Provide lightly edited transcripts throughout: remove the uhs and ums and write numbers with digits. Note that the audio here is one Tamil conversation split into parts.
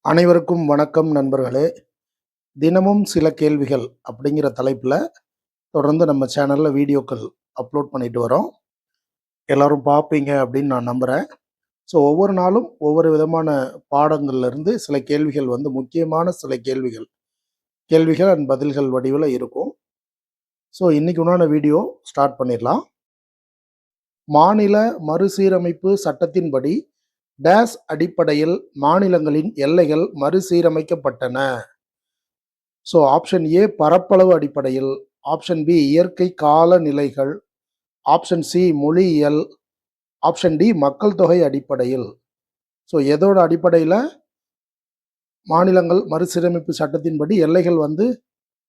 அனைவருக்கும் வணக்கம் நண்பர்களே. தினமும் சில கேள்விகள் அப்படிங்கிற தலைப்பில் தொடர்ந்து நம்ம சேனலில் வீடியோக்கள் அப்லோட் பண்ணிட்டு வரோம். எல்லாரும் பார்ப்பீங்க அப்படின்னு நான் நம்புகிறேன். ஸோ ஒவ்வொரு நாளும் ஒவ்வொரு விதமான பாடங்கள்லேருந்து சில கேள்விகள் முக்கியமான சில கேள்விகள் கேள்விகள் அண்ட் பதில்கள் வடிவில் இருக்கும். ஸோ இன்னைக்கு உண்டான வீடியோ ஸ்டார்ட் பண்ணிடலாம். மாநில மறுசீரமைப்பு சட்டத்தின்படி டேஸ் அடிப்படையில் மாநிலங்களின் எல்லைகள் மறுசீரமைக்கப்பட்டன. ஸோ ஆப்ஷன் ஏ பரப்பளவு அடிப்படையில், ஆப்ஷன் பி இயற்கை காலநிலைகள், ஆப்ஷன் சி மொழியியல், ஆப்ஷன் டி மக்கள் தொகை அடிப்படையில். ஸோ எதோட அடிப்படையில் மாநிலங்கள் மறுசீரமைப்பு சட்டத்தின்படி எல்லைகள்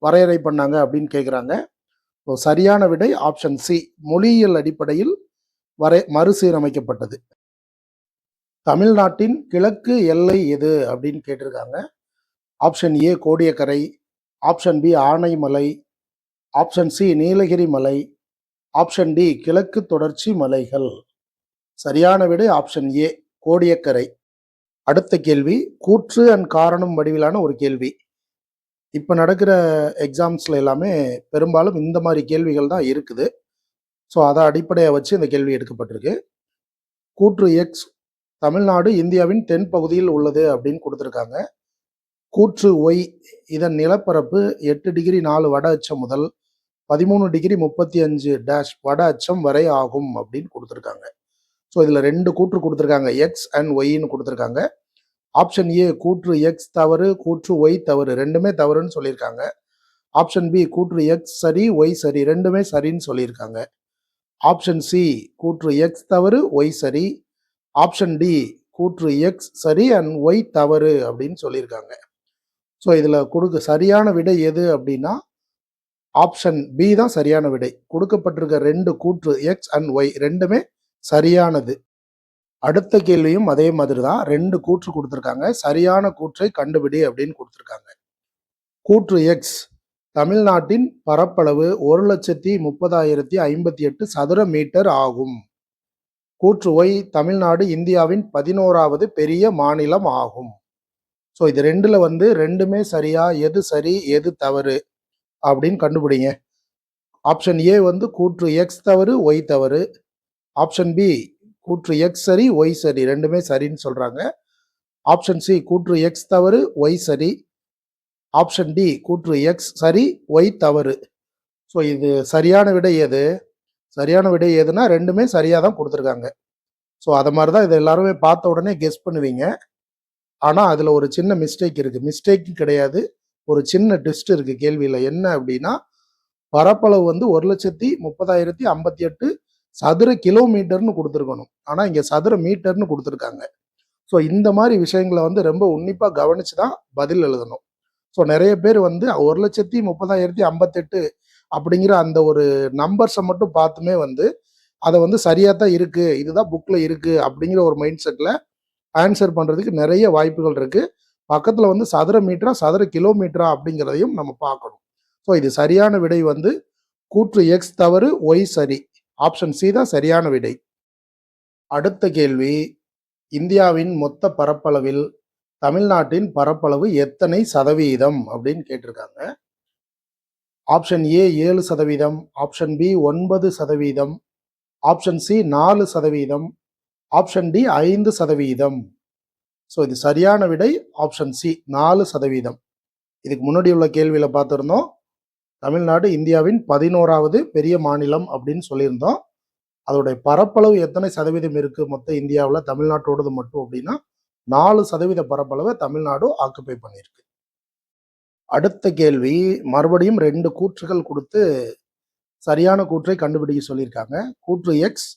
வரையறை பண்ணாங்க அப்படின்னு கேட்குறாங்க. ஸோ சரியான விடை ஆப்ஷன் சி மொழியியல் அடிப்படையில் மறுசீரமைக்கப்பட்டது. தமிழ்நாட்டின் கிழக்கு எல்லை எது அப்படின்னு கேட்டிருக்காங்க. Option A Kodiakkarai, option B Anaimalai, option C Nilgiri மலை, ஆப்ஷன் டி கிழக்கு தொடர்ச்சி மலைகள். சரியான விடை ஆப்ஷன் ஏ கோடியக்கரை. அடுத்த கேள்வி கூற்று அண்ட் காரணம் வடிவிலான ஒரு கேள்வி. இப்போ நடக்கிற எக்ஸாம்ஸில் எல்லாமே பெரும்பாலும் இந்த மாதிரி கேள்விகள் தான் இருக்குது. ஸோ அதை அடிப்படையாக வச்சு இந்த கேள்வி எடுக்கப்பட்டிருக்கு. கூற்று எக்ஸ் தமிழ்நாடு இந்தியாவின் தென் பகுதியில் உள்ளது அப்படின்னு கொடுத்துருக்காங்க. கூற்று ஒய் இதன் நிலப்பரப்பு 8 டிகிரி 4 வட அச்சம் முதல் 13 டிகிரி 35 டேஷ் வட அச்சம் வரை ஆகும் அப்படின்னு கொடுத்துருக்காங்க. ஸோ இதில் 2 கூற்று கொடுத்துருக்காங்க, எக்ஸ் அண்ட் ஒய்ன்னு கொடுத்துருக்காங்க. ஆப்ஷன் ஏ கூற்று எக்ஸ் தவறு, கூற்று ஒய் தவறு, ரெண்டுமே தவறுன்னு சொல்லியிருக்காங்க. ஆப்ஷன் பி கூற்று எக்ஸ் சரி, ஒய் சரி, ரெண்டுமே சரின்னு சொல்லியிருக்காங்க. ஆப்ஷன் சி கூற்று எக்ஸ் தவறு, ஒய் சரி. ஆப்ஷன் டி கூற்று எக்ஸ் சரி அண்ட் ஒய் தவறு அப்படின்னு சொல்லியிருக்காங்க. ஸோ இதில் சரியான விடை எது அப்படின்னா ஆப்ஷன் பி தான் சரியான விடை. கொடுக்கப்பட்டிருக்க 2 கூற்று எக்ஸ் அண்ட் ஒய் ரெண்டுமே சரியானது. அடுத்த கேள்வியும் அதே மாதிரி தான். 2 கூற்று கொடுத்துருக்காங்க. சரியான கூற்றை கண்டுபிடி அப்படின்னு கொடுத்துருக்காங்க. கூற்று எக்ஸ் தமிழ்நாட்டின் பரப்பளவு 1,30,058 சதுர மீட்டர் ஆகும். கூற்று ஒய் தமிழ்நாடு இந்தியாவின் 11வது பெரிய மாநிலம் ஆகும். ஸோ இது ரெண்டுமே சரியா, எது சரி எது தவறு அப்படின்னு கண்டுபிடிங்க. ஆப்ஷன் ஏ கூற்று எக்ஸ் தவறு, ஒய் தவறு. ஆப்ஷன் பி கூற்று எக்ஸ் சரி, ஒய் சரி, ரெண்டுமே சரின்னு சொல்றாங்க. ஆப்ஷன் சி கூற்று எக்ஸ் தவறு, ஒய் சரி. ஆப்ஷன் டி கூற்று எக்ஸ் சரி, ஒய் தவறு. ஸோ இது சரியான விடை எது? சரியான விடை எதுனா ரெண்டுமே சரியாக தான் கொடுத்துருக்காங்க. ஸோ அதை மாதிரி தான் இதை எல்லாருமே பார்த்த உடனே கெஸ் பண்ணுவீங்க. ஆனால் அதில் ஒரு சின்ன மிஸ்டேக் இருக்குது. மிஸ்டேக் கிடையாது, ஒரு சின்ன ட்விஸ்ட் இருக்குது கேள்வியில். என்ன அப்படின்னா பரப்பளவு 1,30,058 சதுர கிலோமீட்டர்னு கொடுத்துருக்கணும். ஆனால் இங்கே சதுர மீட்டர்னு கொடுத்துருக்காங்க. ஸோ இந்த மாதிரி விஷயங்களை ரொம்ப உன்னிப்பாக கவனித்து தான் பதில் எழுதணும். ஸோ நிறைய பேர் 1,30,058 அப்படிங்கிற அந்த ஒரு நம்பர்ஸை மட்டும் பார்த்துமே அதை சரியாக தான் இருக்குது, இதுதான் புக்கில் இருக்குது அப்படிங்கிற ஒரு மைண்ட் செட்டில் ஆன்சர் பண்ணுறதுக்கு நிறைய வாய்ப்புகள் இருக்குது. பக்கத்தில் சதுர மீட்டரா சதுர கிலோமீட்டரா அப்படிங்கிறதையும் நம்ம பார்க்கணும். ஸோ இது சரியான விடை கூற்று எக்ஸ் தவறு, ஒய் சரி. ஆப்ஷன் சி தான் சரியான விடை. அடுத்த கேள்வி இந்தியாவின் மொத்த பரப்பளவில் தமிழ்நாட்டின் பரப்பளவு எத்தனை சதவீதம் அப்படின்னு கேட்டிருக்காங்க. Option A 7%, option B 9%, option C 4%, option D 5%. So இது சரியான விடை ஆப்ஷன் சி 4%. இதுக்கு முன்னாடி உள்ள கேள்வியில் பார்த்துருந்தோம் தமிழ்நாடு இந்தியாவின் 11வது பெரிய மாநிலம் அப்படின்னு சொல்லியிருந்தோம். அதோடைய பரப்பளவு எத்தனை சதவீதம் இருக்கு மொத்த இந்தியாவில் தமிழ்நாட்டோடது மட்டும் அப்படின்னா 4% பரப்பளவை தமிழ்நாடு ஆக்குப்பை பண்ணியிருக்கு. அடுத்த கேள்வி மறுபடியும் 2 கூற்றுகள் கொடுத்து சரியான கூற்றை கண்டுபிடிக்க சொல்லியிருக்காங்க. கூற்று எக்ஸ்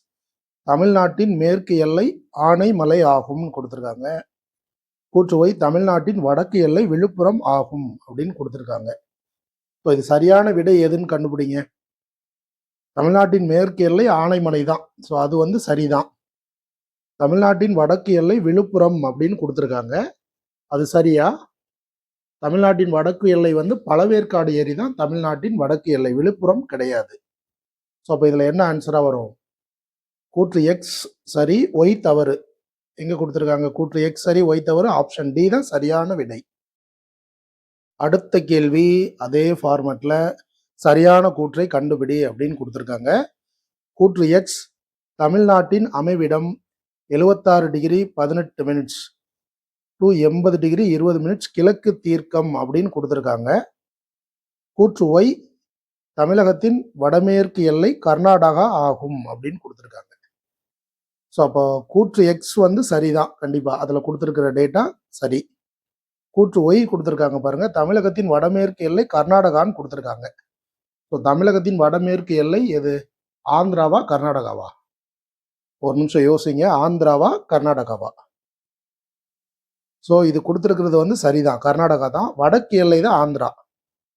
தமிழ்நாட்டின் மேற்கு எல்லை ஆனைமலை ஆகும்னு கொடுத்துருக்காங்க. கூற்று ஒய் தமிழ்நாட்டின் வடக்கு எல்லை விழுப்புரம் ஆகும் அப்படின்னு கொடுத்துருக்காங்க. ஸோ இது சரியான விடை எதுன்னு கண்டுபிடிங்க. தமிழ்நாட்டின் மேற்கு எல்லை ஆனைமலை தான். ஸோ அது சரிதான். தமிழ்நாட்டின் வடக்கு எல்லை விழுப்புரம் அப்படின்னு கொடுத்துருக்காங்க. அது சரியா? தமிழ்நாட்டின் வடக்கு எல்லை பழவேற்காடு ஏரி தான் தமிழ்நாட்டின் வடக்கு எல்லை, விழுப்புரம் கிடையாது. ஸோ அப்போ இதில் என்ன ஆன்சராக வரும்? கூற்று எக்ஸ் சரி, ஒய் தவறு. எங்க கொடுத்துருக்காங்க? கூற்று எக்ஸ் சரி, ஒய் தவறு. ஆப்ஷன் டி தான் சரியான விடை. அடுத்த கேள்வி அதே ஃபார்மேட்ல சரியான கூற்றை கண்டுபிடி அப்படின்னு கொடுத்துருக்காங்க. கூற்று எக்ஸ் தமிழ்நாட்டின் அமைவிடம் 76 degree 18 minutes to 80 degree 20 minutes கிழக்கு தீர்க்கம் அப்படின்னு கொடுத்துருக்காங்க. கூற்று ஒய் தமிழகத்தின் வடமேற்கு எல்லை கர்நாடகா ஆகும் அப்படின்னு கொடுத்துருக்காங்க. ஸோ அப்போ கூற்று எக்ஸ் வந்து சரிதான் கண்டிப்பா, அதில் கொடுத்துருக்கிற டேட்டா சரி. கூற்று ஒய் கொடுத்துருக்காங்க பாருங்க, தமிழகத்தின் வடமேற்கு எல்லை கர்நாடகான்னு கொடுத்துருக்காங்க. ஸோ தமிழகத்தின் வடமேற்கு எல்லை எது? ஆந்திராவா கர்நாடகாவா? ஒரு நிமிஷம் யோசிங்க, ஆந்திராவா கர்நாடகாவா? ஸோ இது கொடுத்துருக்கிறது வந்து சரிதான், கர்நாடகா தான். வடக்கு எல்லை தான் ஆந்திரா,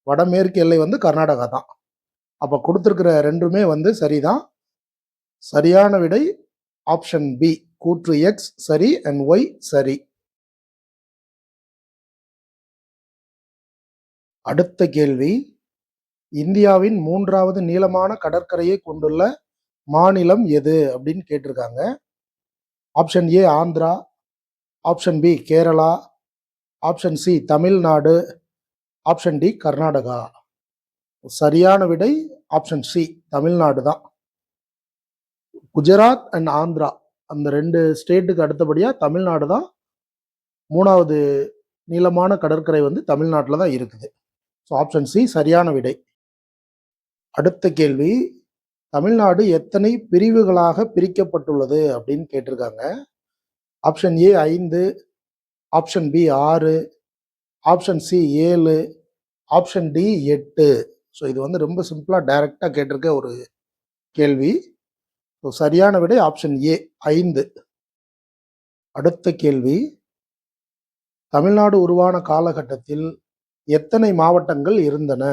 வடமேற்கு எல்லை வந்து கர்நாடகா தான். அப்போ கொடுத்துருக்கிற ரெண்டுமே வந்து சரிதான். சரியான விடை ஆப்ஷன் பி, கூற்று எக்ஸ் சரி அண்ட் ஒய் சரி. அடுத்த கேள்வி, இந்தியாவின் 3வது நீளமான கடற்கரையை கொண்டுள்ள மாநிலம் எது அப்படின்னு கேட்டிருக்காங்க. Option A Andhra, option B Kerala, option C Tamil Nadu, option D Karnataka. சரியான விடை ஆப்ஷன் சி, தமிழ்நாடு தான். குஜராத் அண்ட் ஆந்திரா அந்த 2 ஸ்டேட்டுக்கு அடுத்தபடியாக தமிழ்நாடு தான் 3வது நீளமான கடற்கரை வந்து தமிழ்நாட்டில் தான் இருக்குது. ஸோ ஆப்ஷன் சி சரியான விடை. அடுத்த கேள்வி, தமிழ்நாடு எத்தனை பிரிவுகளாக பிரிக்கப்பட்டுள்ளது அப்படின்னு கேட்டிருக்காங்க. Option A 5, option B 6, option C 7, option D 8. So இது வந்து ரொம்ப சிம்பிளாக டைரக்டாக கேட்டிருக்க ஒரு கேள்வி. ஸோ சரியான விடை ஆப்ஷன் ஏ 5. அடுத்த கேள்வி, தமிழ்நாடு உருவான காலகட்டத்தில் எத்தனை மாவட்டங்கள் இருந்தன?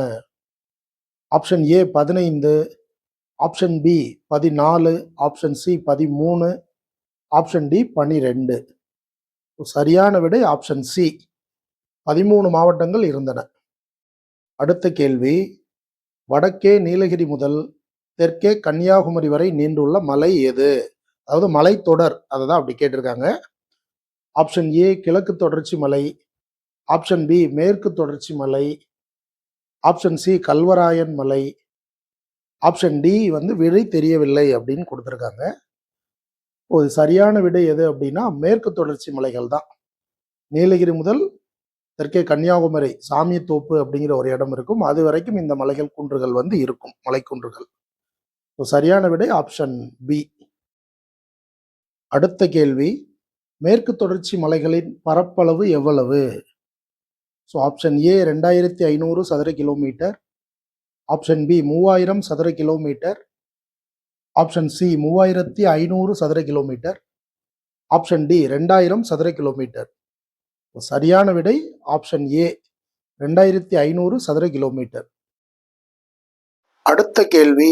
Option A 15, option B 14, option C 13, option D 12. சரியான விடை ஆப்ஷன் சி, 13 மாவட்டங்கள் இருந்தன. அடுத்த கேள்வி, வடக்கே நீலகிரி முதல் தெற்கே கன்னியாகுமரி வரை நீண்டுள்ள மலை எது? அதாவது மலைத்தொடர், அதை தான் அப்படி கேட்டிருக்காங்க. ஆப்ஷன் ஏ கிழக்கு தொடர்ச்சி மலை, ஆப்ஷன் பி மேற்கு தொடர்ச்சி மலை, ஆப்ஷன் சி கல்வராயன் மலை, ஆப்ஷன் டி வந்து விடை தெரியவில்லை அப்படின்னு கொடுத்துருக்காங்க. ஒரு சரியான விடை எது அப்படின்னா மேற்கு தொடர்ச்சி மலைகள் தான். நீலகிரி முதல் தெற்கே கன்னியாகுமரி சாமியத்தோப்பு அப்படிங்கிற ஒரு இடம் இருக்கும், அது வரைக்கும் இந்த மலைகள் குன்றுகள் வந்து இருக்கும், மலைக்குன்றுகள். சரியான விடை ஆப்ஷன் பி. அடுத்த கேள்வி, மேற்கு தொடர்ச்சி மலைகளின் பரப்பளவு எவ்வளவு? ஸோ ஆப்ஷன் ஏ 2500 சதுர கிலோமீட்டர், ஆப்ஷன் பி 3000 சதுர கிலோமீட்டர், ஆப்ஷன் சி 3500 சதுர கிலோமீட்டர், ஆப்ஷன் டி 2000 சதுர கிலோமீட்டர். சரியான விடை ஆப்ஷன் ஏ 2500 சதுர கிலோமீட்டர். அடுத்த கேள்வி,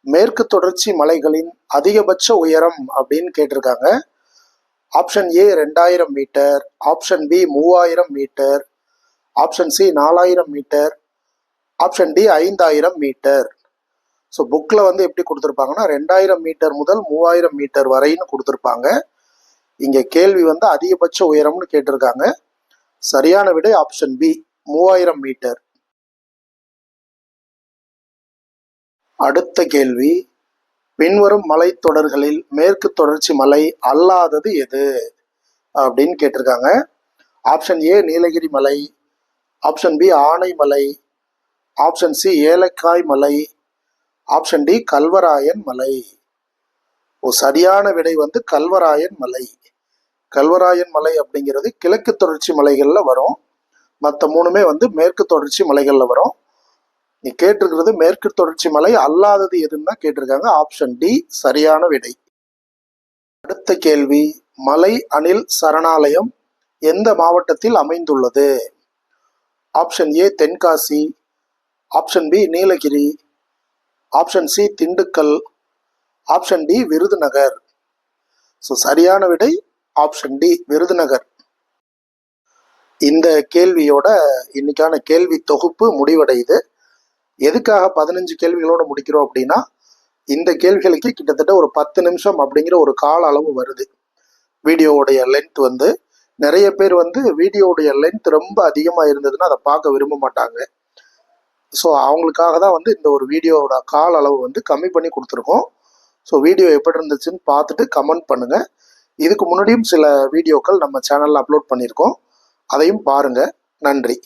மேற்கு தொடர்ச்சி மலைகளின் அதிகபட்ச உயரம் அப்படின்னு கேட்டிருக்காங்க. Option A 2000 metre, option B 3000 metre, option C 4000 metre, option D 5000 metre. So புக்கில் வந்து எப்படி கொடுத்துருப்பாங்கன்னா 2000 மீட்டர் முதல் 3000 மீட்டர் வரைன்னு கொடுத்துருப்பாங்க. இங்கே கேள்வி வந்து அதிகபட்ச உயரம்னு கேட்டிருக்காங்க. சரியான விடை ஆப்ஷன் பி 3000 மீட்டர். அடுத்த கேள்வி, பின்வரும் மலைத்தொடர்களில் மேற்கு தொடர்ச்சி மலை அல்லாதது எது அப்படின்னு கேட்டிருக்காங்க. ஆப்ஷன் ஏ நீலகிரி மலை, option B Anaimalai, option C ஏலக்காய் மலை, ஆப்ஷன் டி கல்வராயன் மலை. சரியான விடை வந்து கல்வராயன் மலை. கல்வராயன் மலை அப்படிங்கிறது கிழக்கு தொடர்ச்சி மலைகளில் வரும், மற்ற 3மே வந்து மேற்கு தொடர்ச்சி மலைகளில் வரும். நீ கேட்டிருக்கிறது மேற்கு தொடர்ச்சி மலை அல்லாதது எதுன்னு தான் கேட்டிருக்காங்க. ஆப்ஷன் டி சரியான விடை. அடுத்த கேள்வி, மலை அணில் சரணாலயம் எந்த மாவட்டத்தில் அமைந்துள்ளது? Option A Tenkasi, option B Nilgiri, option C Dindigul, option D Virudhunagar. So சரியான விடை ஆப்ஷன் டி விருதுநகர். இந்த கேள்வியோட இன்னைக்கான கேள்வி தொகுப்பு முடிவடையுது. எதுக்காக 15 கேள்விகளோட முடிக்கிறோம் அப்படின்னா, இந்த கேள்விகளுக்கு கிட்டத்தட்ட ஒரு 10 நிமிஷம் அப்படிங்கிற ஒரு கால அளவு வருது. வீடியோவுடைய லென்த் வந்து நிறைய பேர் வந்து வீடியோவுடைய லென்த் ரொம்ப அதிகமாக இருந்ததுன்னா அதை பார்க்க விரும்ப மாட்டாங்க. ஸோ அவங்களுக்காக தான் வந்து இந்த ஒரு வீடியோவோட கால அளவு வந்து கம்மி பண்ணி கொடுத்துருக்கோம். ஸோ வீடியோ எப்படி இருந்துச்சுன்னு பார்த்துட்டு கமெண்ட் பண்ணுங்கள். இதுக்கு முன்னாடியும் சில வீடியோக்கள் நம்ம சேனலில் அப்லோட் பண்ணியிருக்கோம், அதையும் பாருங்கள். நன்றி.